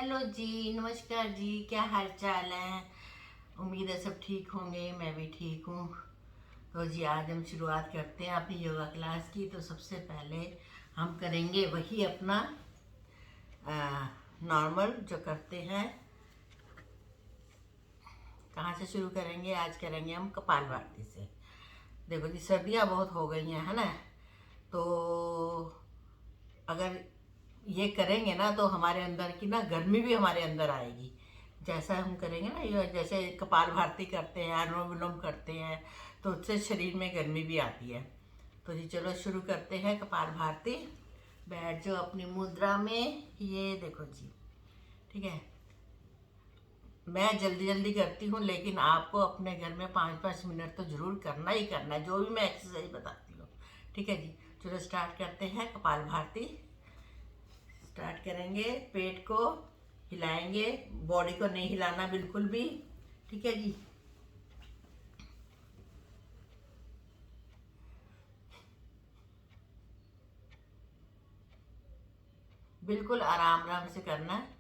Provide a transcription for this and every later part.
Hello जी, नमस्कार जी। क्या हाल चाल है? उम्मीद है सब ठीक होंगे। मैं भी ठीक हूँ। तो जी आज हम शुरुआत करते हैं अपनी योगा क्लास की। तो सबसे पहले हम करेंगे वही अपना नॉर्मल जो करते हैं। कहाँ से शुरू करेंगे? आज करेंगे हम कपालभाति से। देखो जी, सर्दियाँ बहुत हो गई हैं, है ना? तो अगर ये करेंगे ना तो हमारे अंदर की ना गर्मी भी हमारे अंदर आएगी। जैसा हम करेंगे ना, ये जैसे कपाल भारती करते हैं, अनुलोम विलोम करते हैं, तो उससे शरीर में गर्मी भी आती है। तो जी चलो शुरू करते हैं कपाल भारती। बैठ जाओ अपनी मुद्रा में। ये देखो जी, ठीक है। मैं जल्दी जल्दी करती हूँ, लेकिन आपको अपने घर में 5-5 मिनट तो जरूर करना ही करना है, जो भी मैं एक्सरसाइज बताती हूँ। ठीक है जी, चलो स्टार्ट करते हैं कपाल भारती। स्टार्ट करेंगे। पेट को हिलाएंगे, बॉडी को नहीं हिलाना बिल्कुल भी। ठीक है जी। बिल्कुल आराम आराम से करना है।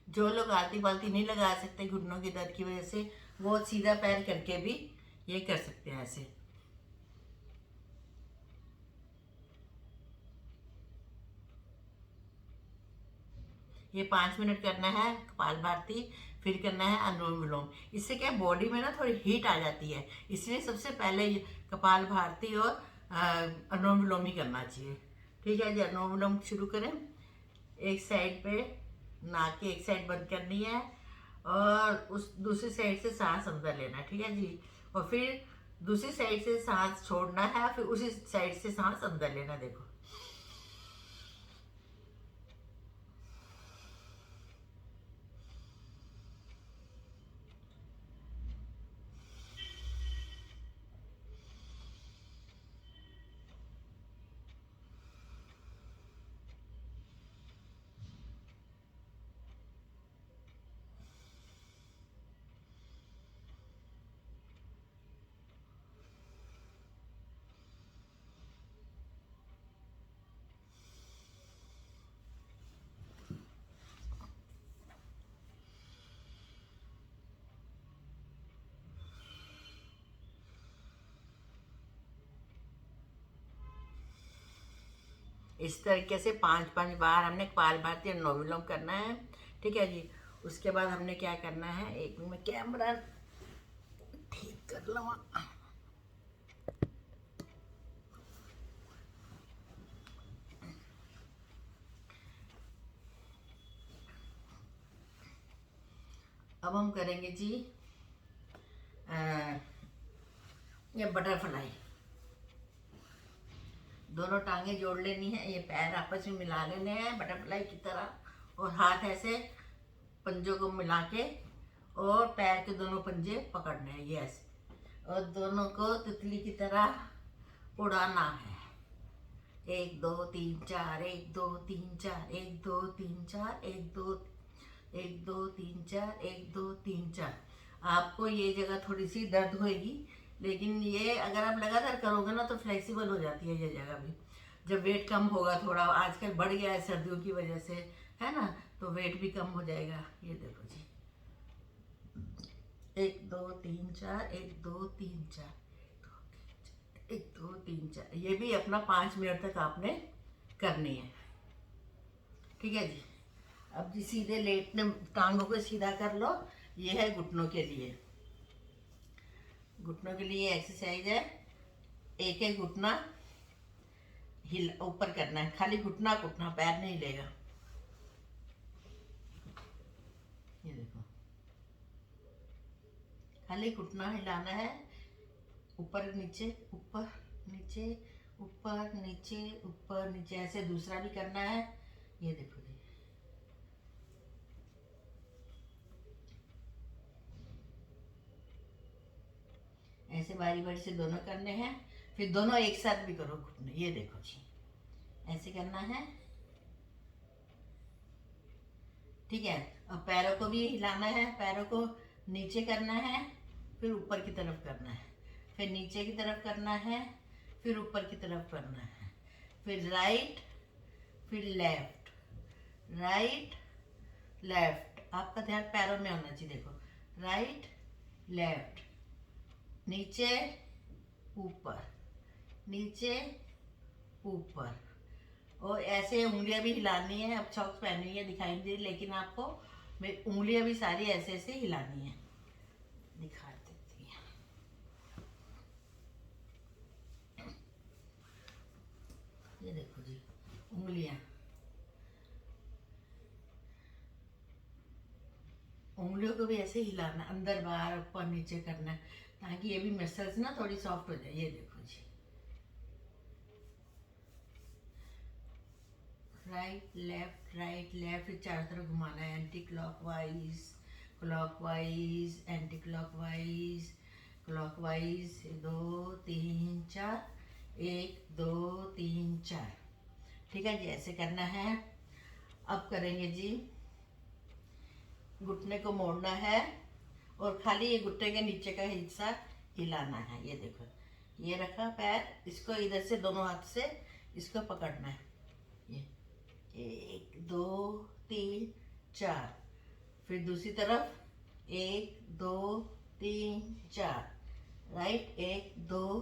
जो लोग आलती पालती नहीं लगा सकते घुटनों की दर्द की वजह से, वो सीधा पैर करके भी ये कर सकते हैं ऐसे। ये 5 मिनट करना है कपाल भारती। फिर करना है अनुलोम विलोम। इससे क्या बॉडी में ना थोड़ी हीट आ जाती है, इसलिए सबसे पहले ये कपाल भारती और अनुलोम विलोम ही करना चाहिए। ठीक है जी, अनुलोम विलोम शुरू करें। एक साइड पे नाक की एक साइड बंद करनी है, और उस दूसरी साइड से सांस अंदर लेना है। ठीक है जी। और फिर दूसरी साइड से सांस छोड़ना है, फिर उसी साइड से सांस अंदर लेना। देखो, इस तरीके से 5-5 बार हमने कपाल भारती अनुलोम विलोम करना है। ठीक है जी। उसके बाद हमने क्या करना है, एक मिनट में कैमरा ठीक कर लूँ। अब हम करेंगे जी ये बटरफ्लाई। दोनों टांगे जोड़ लेनी है, ये पैर आपस में मिला लेने हैं बटरफ्लाई की तरह, और हाथ ऐसे पंजों को मिला के, और पैर के दोनों पंजे पकड़ने हैं, ये ऐसे, और दोनों को तितली की तरह उड़ाना है। 1 2 3 4, 1 2 3 4, 1 2 3 4, 1 2 1 2 3 4, 1 2 3 4। आपको ये जगह थोड़ी सी दर्द होएगी, लेकिन ये अगर आप लगातार करोगे ना तो फ्लेक्सिबल हो जाती है ये जगह भी। जब वेट कम होगा, थोड़ा आजकल बढ़ गया है सर्दियों की वजह से, है ना, तो वेट भी कम हो जाएगा। ये देखो जी, 1 2 3 4, 1 2 3 4, 1 2 3 4। ये भी अपना 5 मिनट तक आपने करनी है। ठीक है जी। अब जी सीधे लेटने, टांगों को सीधा कर लो। ये है घुटनों के लिए। घुटनों के लिए एक्सरसाइज है। एक एक घुटना हिल ऊपर करना है, खाली घुटना घुटना, पैर नहीं लेगा। ये देखो, खाली घुटना हिलाना है। ऊपर नीचे, ऊपर नीचे, ऊपर नीचे, ऊपर नीचे, ऐसे दूसरा भी करना है। ये देखो जी, ऐसे बारी बारी से दोनों करने हैं। फिर दोनों एक साथ भी करो घुटने। ये देखो जी, ऐसे करना है। ठीक है। और पैरों को भी हिलाना है, पैरों को नीचे करना है, फिर ऊपर की तरफ करना है, फिर नीचे की तरफ करना है, फिर ऊपर की तरफ करना है, फिर राइट, फिर लेफ्ट, राइट लेफ्ट। आपका ध्यान पैरों में होना चाहिए। देखो, राइट लेफ्ट, नीचे ऊपर, नीचे ऊपर। और ऐसे उंगलियां भी हिलानी है। अब सॉक्स पहनी है दिखाई नहीं दे रही, लेकिन आपको उंगलियां भी सारी ऐसे ऐसे हिलानी है। दिखा देती है। ये देखो जी, उंगलियां उंगलियों को भी ऐसे हिलाना, अंदर बाहर ऊपर नीचे करना है, ताकि ये भी मसल्स ना थोड़ी सॉफ्ट हो जाए। ये देखो जी, राइट लेफ्ट, फिर चारों तरफ घुमाना है, anti clockwise, clockwise, anti clockwise, clockwise. 2 3 4, 1 2 3 4। ठीक है जी, ऐसे करना है। अब करेंगे जी, घुटने को मोड़ना है और खाली ये घुटने के नीचे का हिस्सा हिलाना है। ये देखो, ये रखा पैर, इसको इधर से दोनों हाथ से इसको पकड़ना है। ये 1 2 3 4। फिर दूसरी तरफ 1 2 3 4, राइट 1 2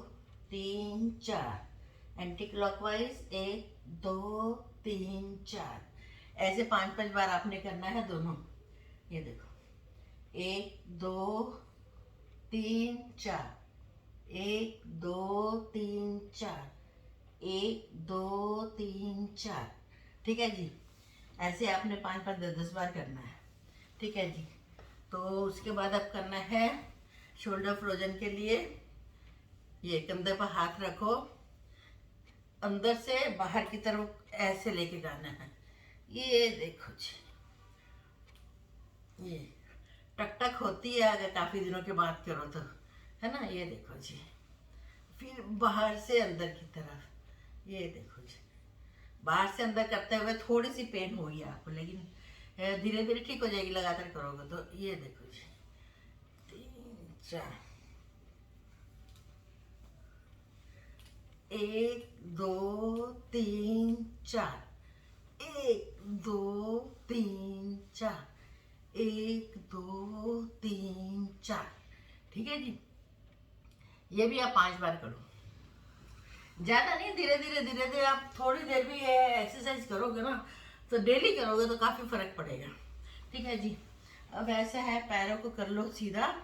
3 4, एंटी क्लॉकवाइज 1 2 3 4। ऐसे 5 बार आपने करना है दोनों। ये देखो, 1 2 3 4, 1 2 3 4, 1 2 3 4। ठीक है जी, ऐसे आपने 5 5 10 10 बार करना है। ठीक है जी, तो उसके बाद अब करना है शोल्डर फ्रोजन के लिए। ये कंधे पर हाथ रखो, अंदर से बाहर की तरफ ऐसे लेके जाना है। ये देखो जी, ये टक टक होती है अगर काफी दिनों के बाद करो तो, है ना। ये देखो जी, फिर बाहर से अंदर की तरफ। ये देखो जी, बाहर से अंदर करते हुए थोड़ी सी पेन होगी आपको, लेकिन धीरे धीरे ठीक हो जाएगी लगातार करोगे तो। ये देखो जी, 3 4, 1 2 3 4, 1 2 3 4, 1 2 3 4। ठीक है जी, ये भी आप 5 बार करो, ज्यादा नहीं, धीरे धीरे आप थोड़ी देर भी एक्सरसाइज करोगे ना, तो डेली करोगे तो काफी फर्क पड़ेगा। ठीक है जी, अब ऐसा है, पैरों को कर लो सीधा,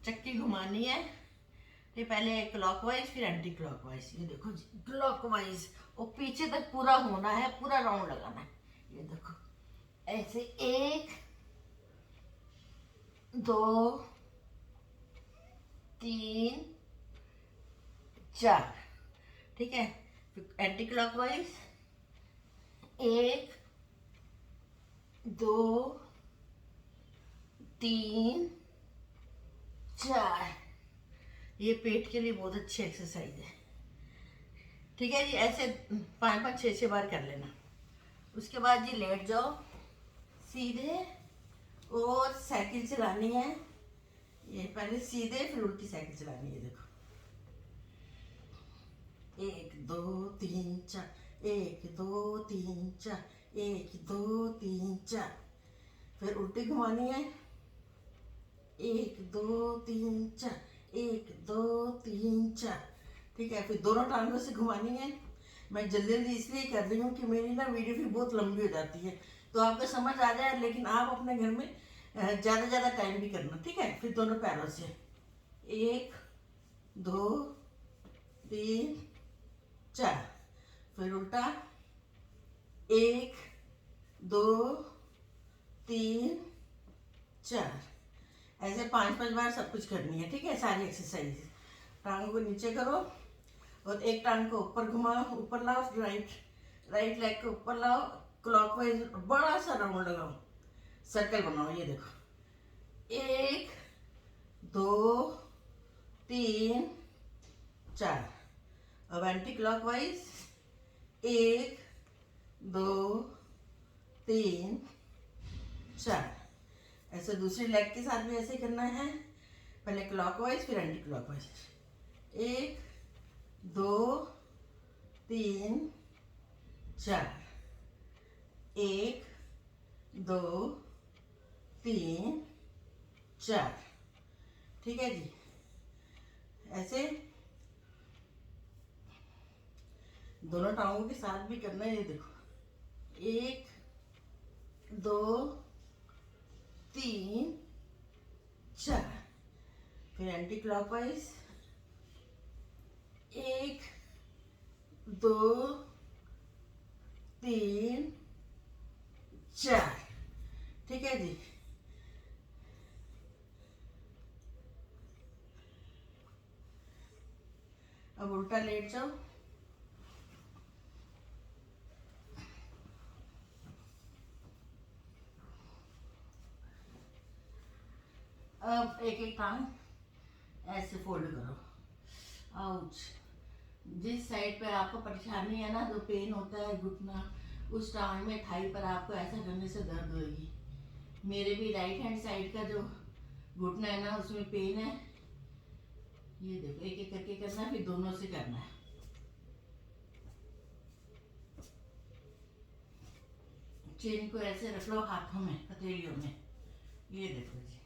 चक्की घुमानी है। ये पहले क्लॉकवाइज फिर एंटी क्लॉकवाइज। ये देखो जी, क्लॉकवाइज और पीछे तक पूरा होना है, पूरा राउंड लगाना है। ये देखो, ऐसे 1 2 3 4। ठीक है, एंटी क्लॉकवाइज 1 2 3 4। ये पेट के लिए बहुत अच्छी एक्सरसाइज है। ठीक है जी, ऐसे 5 5 6 6 बार कर लेना। उसके बाद जी लेट जाओ सीधे, और साइकिल चलानी है। ये पहले सीधे फिर उल्टी साइकिल चलानी है। देखो, 1 2 3 4, 1 2 3 4, 1 2 3 4। फिर उल्टी घुमानी है, 1 2 3 4, 1 2 3 4। ठीक है, फिर दोनों टांगों से घुमानी है। मैं जल्दी जल्दी इसलिए कर रही हूँ कि मेरी ना वीडियो फिर बहुत लंबी हो जाती है, तो आपको समझ आ जाए। लेकिन आप अपने घर में ज़्यादा टाइम भी करना। ठीक है, फिर दोनों पैरों से 1 2 3 4। फिर उल्टा 1 2 3 4। ऐसे 5 5 बार सब कुछ करनी है। ठीक है, सारी एक्सरसाइज। टांगों को नीचे करो और एक टांग को ऊपर घुमाओ, ऊपर लाओ, राइट लेग को ऊपर लाओ, क्लॉकवाइज बड़ा सा राउंड लगाओ, सर्कल बनाओ। ये देखो, 1 2 3 4। अब एंटी क्लॉकवाइज 1 2 3 4। ऐसे दूसरी लेग के साथ भी ऐसे करना है। पहले क्लॉकवाइज फिर एंटी क्लॉकवाइज। 1 2 3 4, 1 2 3 4। ठीक है जी, ऐसे दोनों टांगों के साथ भी करना है। ये देखो, 1 2 3 4, फिर एंटी क्लॉकवाइज 1 2 3 4। ठीक है जी, अब उल्टा लेट जाओ। अब एक एक टांग ऐसे फोल्ड करो। आउच। जिस साइड पे आपको परेशानी है ना, जो पेन होता है घुटना, उस टांग में थाई पर आपको ऐसा करने से दर्द होगी। मेरे भी राइट हैंड साइड का जो घुटना है ना, उसमें पेन है। ये देखो, एक एक करके करना है, फिर दोनों से करना है। चेन को ऐसे रख लो हाथों में, हथेलियों में। ये देखो जी,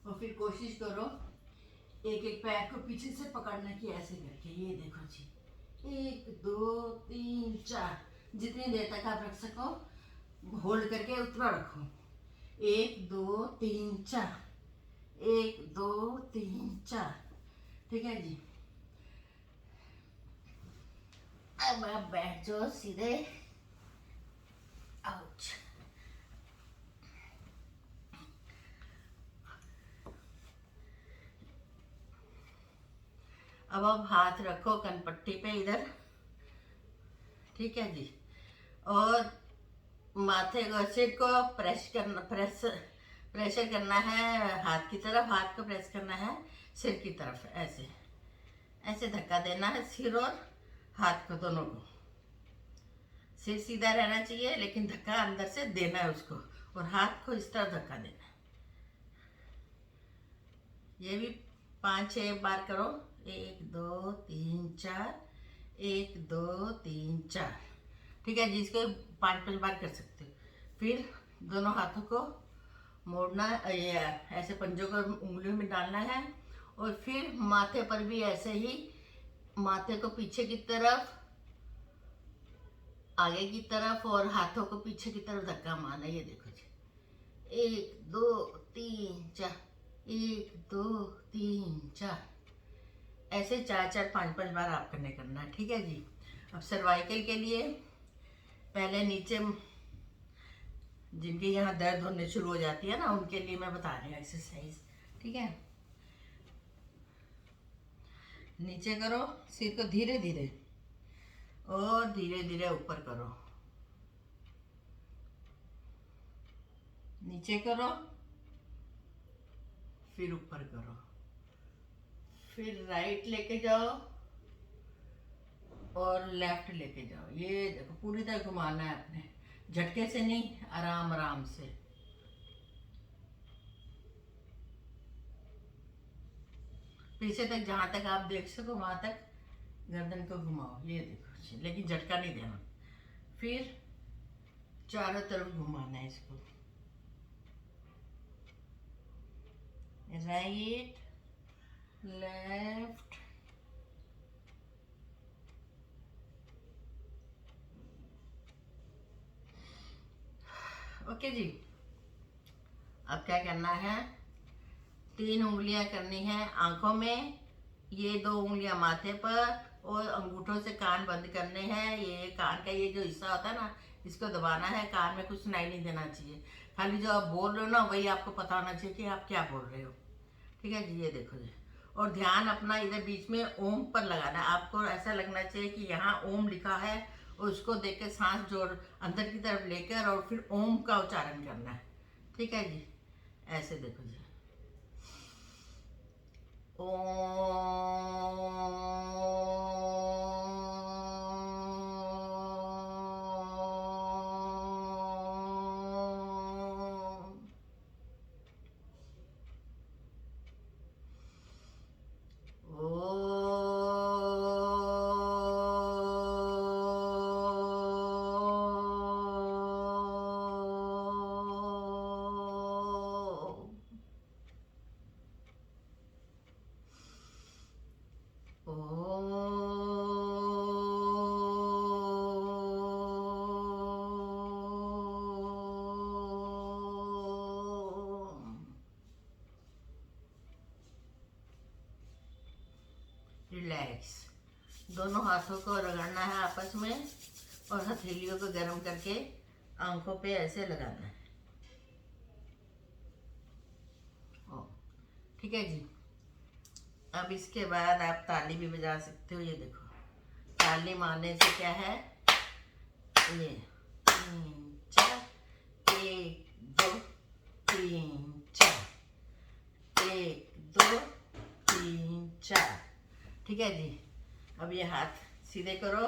और फिर कोशिश करो एक एक पैर को पीछे से पकड़ने की, ऐसे करके। ये देखो जी, 1 2 3 4, जितनी देर तक आप रख सको होल्ड करके उतना रखो। 1 2 3 4, 1 2 3 4। ठीक है जी, अब आप बैठ जाओ सीधे। आउच। अब आप हाथ रखो कनपट्टी पे इधर। ठीक है जी, और माथे को, सिर को प्रेशर करना है हाथ की तरफ। हाथ को प्रेस करना है सिर की तरफ। ऐसे ऐसे धक्का देना है सिर और हाथ को, दोनों को। सिर सीधा रहना चाहिए, लेकिन धक्का अंदर से देना है उसको, और हाथ को इस तरफ धक्का देना है। ये भी 5-6 बार करो। 1 2 3 4, 1 2 3 4। ठीक है जी, इसको 5-5 बार कर सकते हो। फिर दोनों हाथों को मोड़ना, ये ऐसे पंजों को उंगलियों में डालना है, और फिर माथे पर भी ऐसे ही, माथे को पीछे की तरफ, आगे की तरफ, और हाथों को पीछे की तरफ धक्का मारना। ये देखो जी, 1 2 3 4, 1 2 3 4। ऐसे 4-4 5-5 बार आपको करना है। ठीक है जी, अब सर्वाइकल के लिए पहले नीचे, जिनके यहाँ दर्द होने शुरू हो जाती है ना, उनके लिए मैं बता रही हूँ एक्सरसाइज। ठीक है, नीचे करो, सिर को धीरे धीरे और धीरे धीरे ऊपर करो। नीचे करो, फिर ऊपर करो, फिर राइट लेके जाओ और लेफ्ट लेके जाओ। ये देखो, पूरी तरह घुमाना है अपने, झटके से नहीं, आराम आराम से। पीछे तक, जहां तक आप देख सको वहां तक गर्दन को घुमाओ। ये देखो, लेकिन झटका नहीं देना। फिर चारों तरफ घुमाना है इसको, राइट लेफ्ट। ओके जी, अब क्या करना है, 3 उंगलियां करनी है आंखों में, ये 2 उंगलियां माथे पर, और अंगूठों से कान बंद करने हैं। ये कान का ये जो हिस्सा होता है ना, इसको दबाना है। कान में कुछ सुनाई नहीं देना चाहिए, खाली जो आप बोल रहे हो ना, वही आपको पता होना चाहिए कि आप क्या बोल रहे हो। ठीक है जी, ये देखो जी, और ध्यान अपना इधर बीच में ओम पर लगाना है। आपको ऐसा लगना चाहिए कि यहाँ ओम लिखा है, और उसको देख के सांस जोड़ अंदर की तरफ लेकर, और फिर ओम का उच्चारण करना है। ठीक है जी, ऐसे देखो जी, दोनों हाथों को रगड़ना है आपस में और हथेलियों को गर्म करके आंखों पे ऐसे लगाना है। ठीक है जी। अब इसके बाद आप ताली भी बजा सकते हो। ये देखो, ताली मारने से क्या है, ये 3 4, 1 2 3 4, 1 2 3 4। ठीक है जी। अब ये हाथ सीधे करो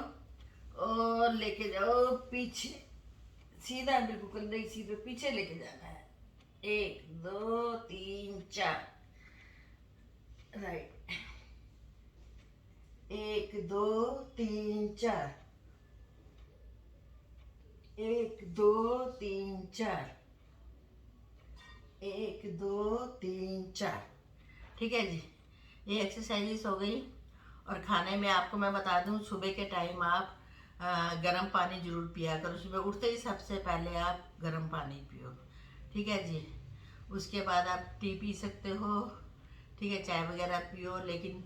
और लेके जाओ पीछे, सीधा बिल्कुल नहीं, सीधे पीछे लेके जाना है। 1 2 3 4, राइट। 1 2 3 4, 1 2 3 4, 1 2 3 4। ठीक है जी, ये एक्सरसाइज हो गई। और खाने में आपको मैं बता दूं, सुबह के टाइम आप गर्म पानी जरूर पिया करो। सुबह उठते ही सबसे पहले आप गर्म पानी पियो। ठीक है जी। उसके बाद आप टी पी सकते हो, ठीक है, चाय वगैरह पियो, लेकिन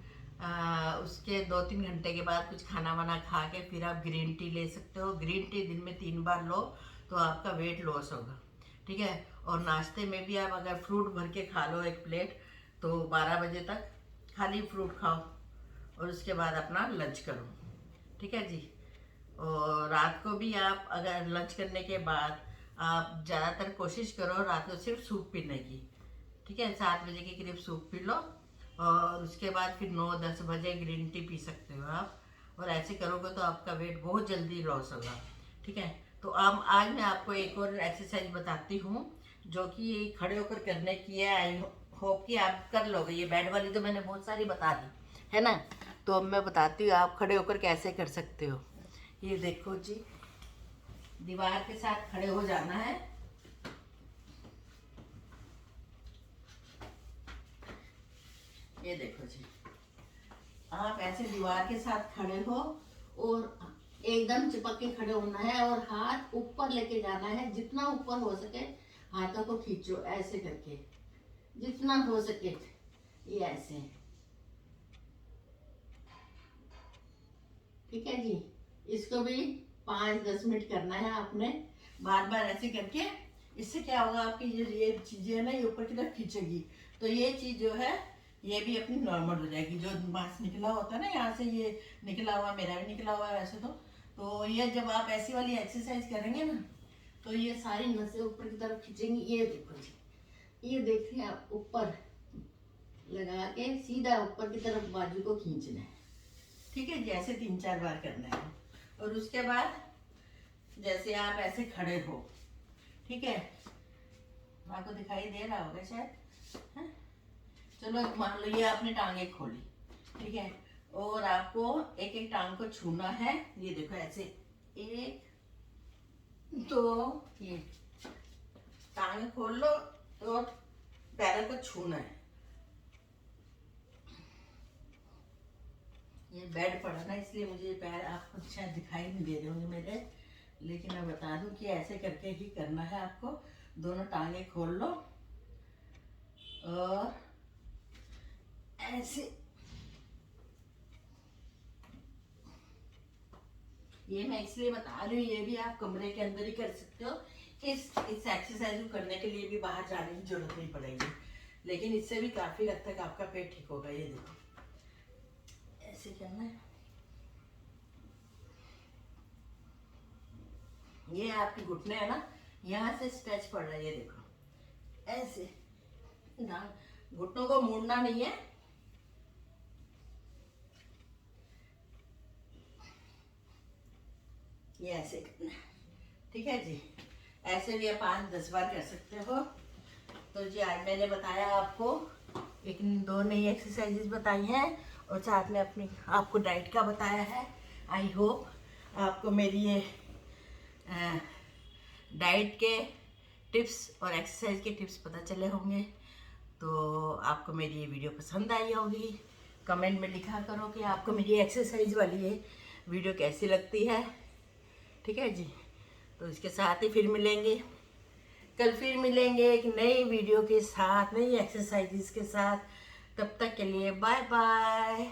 उसके 2-3 घंटे के बाद कुछ खाना वाना खा के फिर आप ग्रीन टी ले सकते हो। ग्रीन टी दिन में 3 बार लो तो आपका वेट लॉस होगा। ठीक है। और नाश्ते में भी आप अगर फ्रूट भर के खा लो 1 प्लेट, तो 12 बजे तक खाली फ्रूट खाओ और उसके बाद अपना लंच करो। ठीक है जी। और रात को भी आप अगर लंच करने के बाद आप ज़्यादातर कोशिश करो रात को सिर्फ सूप पीने की। ठीक है, 7 बजे के करीब सूप पी लो और उसके बाद फिर 9-10 बजे ग्रीन टी पी सकते हो आप। और ऐसे करोगे तो आपका वेट बहुत जल्दी लॉस होगा। ठीक है। तो अब आज मैं आपको एक और एक्सरसाइज बताती हूँ जो कि खड़े होकर करने की है। आई होप कि आप कर लोगे। ये बेड वाली तो मैंने बहुत सारी बता दी है ना, तो अब मैं बताती हूँ आप खड़े होकर कैसे कर सकते हो। ये देखो जी, दीवार के साथ खड़े हो जाना है। ये देखो जी, आप ऐसे दीवार के साथ खड़े हो और एकदम चिपक के खड़े होना है और हाथ ऊपर लेके जाना है। जितना ऊपर हो सके हाथों को खींचो ऐसे करके, जितना हो सके ये ऐसे। ठीक है जी। इसको भी 5-10 मिनट करना है आपने, बार बार ऐसे करके। इससे क्या होगा, आपकी ये चीजें है ना, ये ऊपर की तरफ खींचेगी, तो ये चीज जो है ये भी अपनी नॉर्मल हो जाएगी। जो मांस निकला होता है ना, यहाँ से ये निकला हुआ, मेरा भी निकला हुआ है वैसे तो ये जब आप ऐसी वाली एक्सरसाइज करेंगे ना, तो ये सारी नसें ऊपर की तरफ खींचेंगी। ये देखो जी, ये देख रहे हैं आप, ऊपर लगा के सीधा ऊपर की तरफ बाजू को खींचना है। ठीक है, जैसे 3-4 बार करना है। और उसके बाद जैसे आप ऐसे खड़े हो, ठीक है, आपको दिखाई दे रहा होगा शायद, है? चलो मान लो ये आपने टांगे खोली, ठीक है, और आपको एक एक टांग को छूना है। ये देखो ऐसे 1 2, ये टांगे खोल लो और पैरों को छूना है। ये बेड पड़ा ना, इसलिए मुझे पैर आपको शायद दिखाई नहीं दे रहे होंगे मेरे, लेकिन मैं बता दूं कि ऐसे करके ही करना है आपको। दोनों टांगे खोल लो और ऐसे। ये मैं इसलिए बता रही हूँ, ये भी आप कमरे के अंदर ही कर सकते हो। इस एक्सरसाइज को करने के लिए भी बाहर जाने की जरूरत नहीं पड़ेगी, लेकिन इससे भी काफी हद तक आपका पेट ठीक होगा। ये देखो ऐसे करना है। ये आपके घुटने है ना, यहाँ से स्ट्रेच पड़ रहा है। ये देखो ऐसे, घुटनों को मोड़ना नहीं है। ये ऐसे करना है। ठीक है जी। ऐसे भी आप 5-10 बार कर सकते हो। तो जी आज मैंने बताया आपको 1-2 नई एक्सरसाइजेस बताई हैं और साथ में अपनी आपको डाइट का बताया है। आई होप आपको मेरी ये डाइट के टिप्स और एक्सरसाइज के टिप्स पता चले होंगे। तो आपको मेरी ये वीडियो पसंद आई होगी। कमेंट में लिखा करो कि आपको मेरी एक्सरसाइज वाली ये वीडियो कैसी लगती है। ठीक है जी। तो इसके साथ ही फिर मिलेंगे, कल फिर मिलेंगे एक नई वीडियो के साथ, नई एक्सरसाइजेस के साथ। तब तक के लिए बाय बाय।